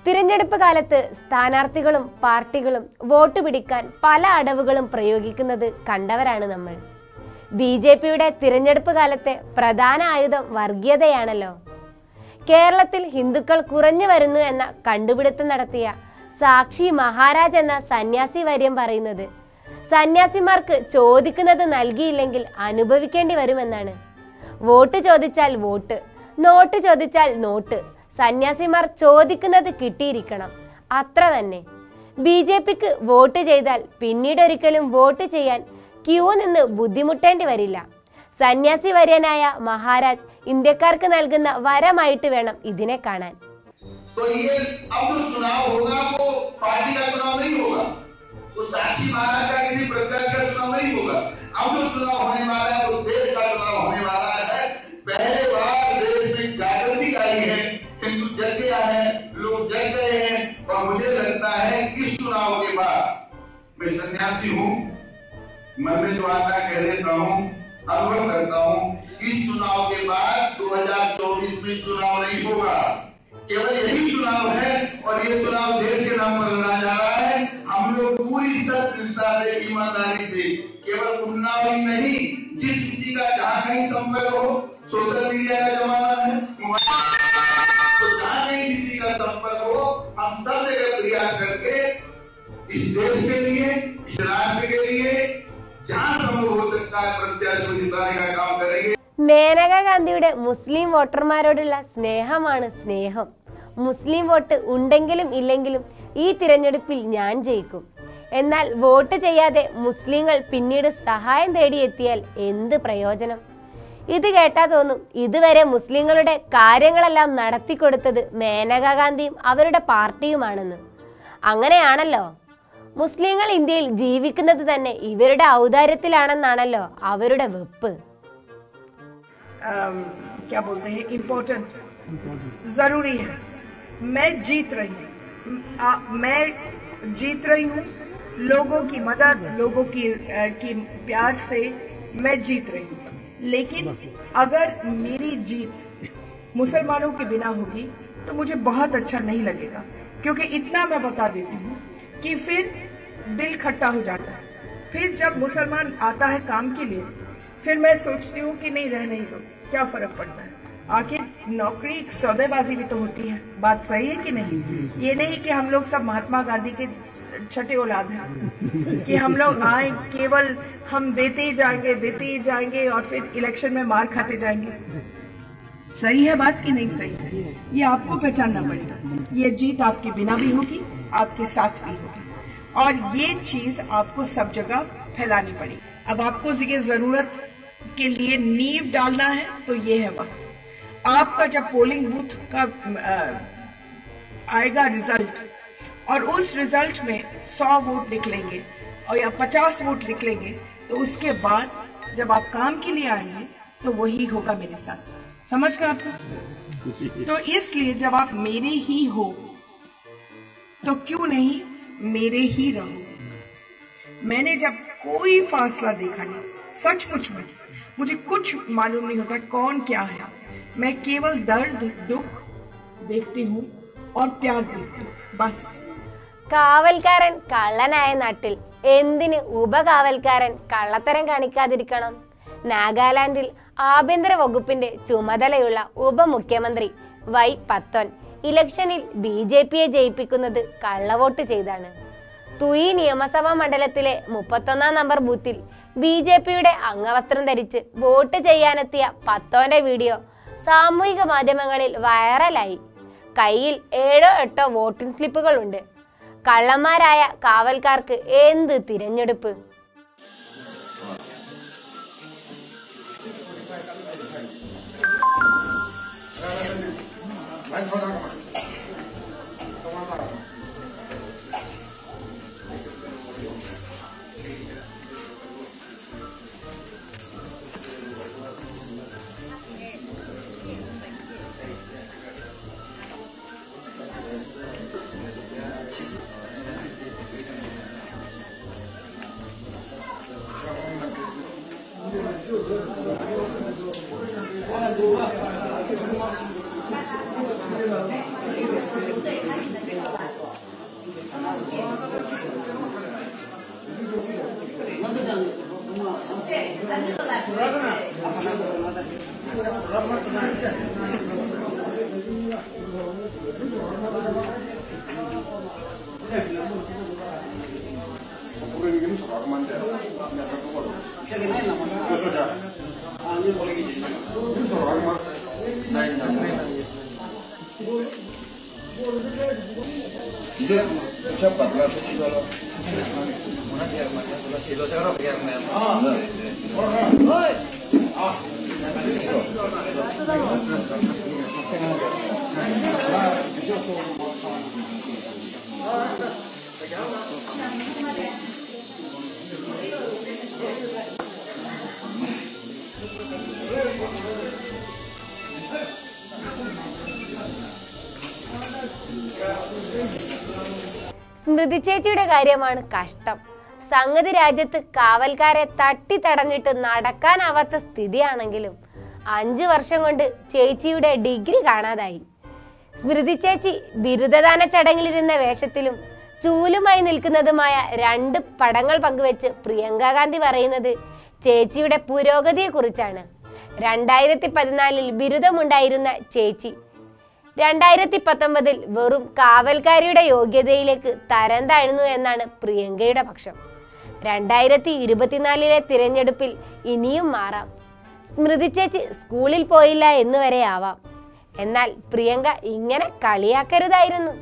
തിരഞ്ഞെടുപ്പ് കാലത്ത് സ്ഥാനാർത്ഥികളും പാർട്ടികളും വോട്ട് പിടിക്കാൻ പല അടവുകളും പ്രയോഗിക്കുന്നത് കണ്ടവരാണ് നമ്മൾ. BJPയുടെ തിരഞ്ഞെടുപ്പ് കാലത്തെ പ്രധാന ആയുധം വർഗീയതയാണല്ലോ. കേരളത്തിൽ ഹിന്ദുക്കൾ കുറഞ്ഞു വരുന്നു എന്ന കണ്ടുപിടുത്തം നടത്തിയ സാക്ഷി മഹാരാജ് എന്ന സന്യാസി വര്യം പറയുന്നത് സന്യാസിമാർക്ക് ചോദിക്കുന്നത് നൽകിയില്ലെങ്കിൽ അനുഭവിക്കേണ്ടി വരുമെന്നാണ്. വോട്ട് ചോദിച്ചാൽ വോട്ട്, നോട്ട് ചോദിച്ചാൽ നോട്ട്, സന്യാസിമാർ ചോദിക്കുന്നത് കിട്ടിയിരിക്കണം, അത്ര തന്നെ. BJPക്ക് വോട്ട് ചെയ്താൽ പിന്നീടൊരിക്കലും വോട്ട് ചെയ്യാൻ ക്യൂ നിന്ന് ബുദ്ധിമുട്ടേണ്ടി വരില്ല. സന്യാസി വര്യനായ മഹാരാജ് ഇന്ത്യക്കാർക്ക് നൽകുന്ന വരമായിട്ട് വേണം ഇതിനെ കാണാൻ. तो ये अब जो चुनाव होगा वो पार्टी का चुनाव नहीं होगा, तो साक्षी महाराज का किसी प्रत्याशी का चुनाव नहीं होगा. अब जो चुनाव होने वाला है वो देश का चुनाव होने वाला है. पहले बार देश में जागृति आई है, हिंदू जग गया है, लोग जग गए हैं. और मुझे लगता है इस चुनाव के बाद, मैं सन्यासी हूँ, मन में जो आता कह देता हूँ, अनुभव करता हूँ, इस चुनाव के बाद 2024 में चुनाव नहीं होगा. केवल यही चुनाव है और ये चुनाव देश के नाम पर लड़ा जा रहा है. हम लोग पूरी सत्यनिष्ठा से, ईमानदारी से, केवल उन्नाव ही नहीं, जिस किसी का जहाँ कहीं संपर्क हो, सोशल मीडिया का जमाना है, तो जहाँ कहीं किसी का संपर्क हो, हम सब जगह प्रयास करके इस देश के लिए, इस राष्ट्र के लिए जहाँ संभव हो सकता है प्रत्याशी को जिताने का काम करेंगे. മേനകാ ഗാന്ധിയുടെ മുസ്ലിം വോട്ടർമാരോടുള്ള സ്നേഹമാണ് സ്നേഹം. മുസ്ലിം വോട്ട് ഉണ്ടെങ്കിലും ഇല്ലെങ്കിലും ഈ തിരഞ്ഞെടുപ്പിൽ ഞാൻ ജയിക്കും. എന്നാൽ വോട്ട് ചെയ്യാതെ മുസ്ലിങ്ങൾ പിന്നീട് സഹായം തേടിയെത്തിയാൽ എന്ത് പ്രയോജനം? ഇത് കേട്ടാ തോന്നും ഇതുവരെ മുസ്ലിങ്ങളുടെ കാര്യങ്ങളെല്ലാം നടത്തിക്കൊടുത്തത് മേനകാ ഗാന്ധിയും അവരുടെ പാർട്ടിയുമാണെന്ന്. അങ്ങനെയാണല്ലോ. മുസ്ലിങ്ങൾ ഇന്ത്യയിൽ ജീവിക്കുന്നത് തന്നെ ഇവരുടെ ഔദാര്യത്തിലാണെന്നാണല്ലോ അവരുടെ വെപ്പ്. क्या बोलते हैं, इम्पोर्टेंट, जरूरी है. मैं जीत रही हूँ, लोगों की मदद, लोगों की प्यार से मैं जीत रही हूँ. लेकिन अगर मेरी जीत मुसलमानों के बिना होगी तो मुझे बहुत अच्छा नहीं लगेगा, क्योंकि इतना मैं बता देती हूँ कि फिर दिल खट्टा हो जाता है. फिर जब मुसलमान आता है काम के लिए, फिर मैं सोचती हूँ कि नहीं, रहने ही दो, क्या फर्क पड़ता है. आखिर नौकरी सौदेबाजी भी तो होती है. बात सही है कि नहीं? ये नहीं कि हम लोग सब महात्मा गांधी के छठे औलाद हैं कि हम लोग आए केवल हम देते ही जाएंगे और फिर इलेक्शन में मार खाते जाएंगे. सही है बात कि नहीं सही है? ये आपको पहचानना पड़ेगा. ये जीत आपके बिना भी होगी, आपके साथ भी होगी, और ये चीज आपको सब जगह फैलानी पड़ेगी. अब आपको ये जरूरत के लिए नींव डालना है तो ये है वक्त. आपका जब पोलिंग बूथ का आएगा रिजल्ट, और उस रिजल्ट में 100 वोट निकलेंगे और या 50 वोट निकलेंगे, तो उसके बाद जब आप काम के लिए आएंगे तो वही होगा मेरे साथ. समझ गए आपको? तो इसलिए जब आप मेरे ही हो तो क्यों नहीं मेरे ही रहो. मैंने जब कोई फासला देखा नहीं, सचमुच में मुझे कुछ मालूम नहीं होता कौन क्या है. मैं केवल दर्द दुख देखती हूँ और प्यार देखती हूँ, बस. കാവൽക്കാരൻ കള്ളനായ നാട്ടിൽ എന്തിന് ഉപകാവൽക്കാരൻ കള്ളത്തരം കാണിക്കാതിരിക്കണം? നാഗാലാൻഡിൽ ആഭ്യന്തര വകുപ്പിന്റെ ചുമതലയുള്ള ഉപമുഖ്യമന്ത്രി വൈ പത്തോൻ ഇലക്ഷനിൽ BJPയെ ജയിപ്പിക്കുന്നത് കള്ളവോട്ട് ചെയ്താണ്. തുയി നിയമസഭാ മണ്ഡലത്തിലെ 31 നമ്പർ ബൂത്തിൽ BJPയുടെ അംഗവസ്ത്രം ധരിച്ച് വോട്ട് ചെയ്യാനെത്തിയ പത്തോന്റെ വീഡിയോ സാമൂഹിക മാധ്യമങ്ങളിൽ വൈറലായി. കയ്യിൽ 7-8 വോട്ടിംഗ് സ്ലിപ്പുകളുണ്ട്. കള്ളന്മാരായ കാവൽക്കാർക്ക് എന്ത് തിരഞ്ഞെടുപ്പ്? സ്മൃതി ചേച്ചിയുടെ കാര്യമാണ് കഷ്ടം. സംഗതി രാജ്യത്ത് കാവൽക്കാരെ തട്ടി തടഞ്ഞിട്ട് നടക്കാനാവാത്ത സ്ഥിതിയാണെങ്കിലും 5 വർഷം കൊണ്ട് ചേച്ചിയുടെ ഡിഗ്രി കാണാതായി. സ്മൃതി ചേച്ചി ബിരുദദാന ചടങ്ങിലിരുന്ന വേഷത്തിലും ചൂലുമായി നിൽക്കുന്നതുമായ 2 പടങ്ങൾ പങ്കുവെച്ച് പ്രിയങ്ക ഗാന്ധി പറയുന്നത് ചേച്ചിയുടെ പുരോഗതിയെ കുറിച്ചാണ്. 2014 ബിരുദമുണ്ടായിരുന്ന ചേച്ചി 2019 വെറും കാവൽക്കാരിയുടെ യോഗ്യതയിലേക്ക് തരം താഴ്ന്നു എന്നാണ് പ്രിയങ്കയുടെ പക്ഷം. 2024 തിരഞ്ഞെടുപ്പിൽ ഇനിയും മാറാം. സ്മൃതി ചേച്ചി സ്കൂളിൽ പോയില്ല എന്ന് വരെ ആവാം. എന്നാൽ പ്രിയങ്ക ഇങ്ങനെ കളിയാക്കരുതായിരുന്നു.